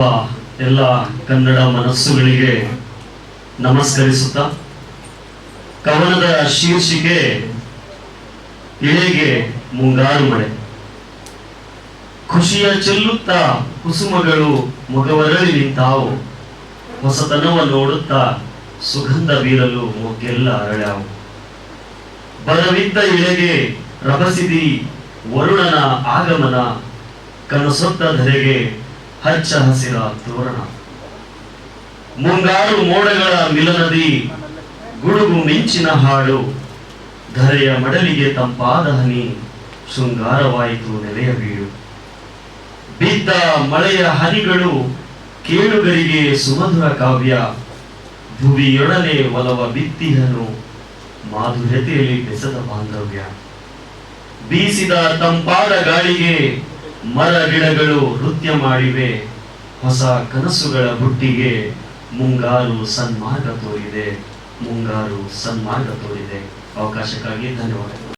ಎಲ್ಲ ಕನ್ನಡ ಮನಸ್ಸುಗಳಿಗೆ ನಮಸ್ಕರಿಸುತ್ತಾ ಕವನದ ಶೀರ್ಷಿಕೆ ಇಳೆಗೆ ಮುಂಗಾರು ಮಳೆ. ಖುಷಿಯ ಚೆಲ್ಲುತ್ತಾ ಕುಸುಮಗಳು ಮೊಗವರಳಿ ನಿಂತಾವು, ಹೊಸತನವ ನೋಡುತ್ತಾ ಸುಗಂಧ ಬೀರಲು ಮೊಗ್ಗೆಲ್ಲ ಅರಳ್ಯಾವು. ಬರವಿದ್ದ ಇಳೆಗೆ ರಭಸಿದಿ ವರುಣನ ಆಗಮನ, ಕನಸೊತ್ತ ಧರೆಗೆ ಹಚ್ಚ ಹಸಿರ ತೋರಣ. ಮುಂಗಾರು ಮೋಡಗಳ ಮಿಲನದಿ ಗುಡುಗು ಮಿಂಚಿನ ಹಾಡು, ಧರೆಯ ಮಡಲಿಗೆ ತಂಪಾದ ಹನಿ ಶೃಂಗಾರವಾಯಿತು ನೆಲೆಯ ಬೀಡು. ಬಿದ್ದ ಮಳೆಯ ಹನಿಗಳು ಕೇಳುಗರಿಗೆ ಸುಮಧುರ ಕಾವ್ಯ, ಭುವಿಯೊಡನೆ ಒಲವ ಬಿತ್ತಿಹನು ಮಾಧುರ್ಯತೆಯಲ್ಲಿ ಬೆಸದ ಬಾಂಧವ್ಯ. ಬೀಸಿದ ತಂಪಾದ ಗಾಳಿಗೆ ಮರ ಗಿಡಗಳು ನೃತ್ಯ ಮಾಡಿವೆ, ಹೊಸ ಕನಸುಗಳ ಬುಟ್ಟಿಗೆ ಮುಂಗಾರು ಸನ್ಮಾರ್ಗ ತೋರಿದೆ, ಮುಂಗಾರು ಸನ್ಮಾರ್ಗ ತೋರಿದೆ. ಅವಕಾಶಕ್ಕಾಗಿ ಧನ್ಯವಾದಗಳು.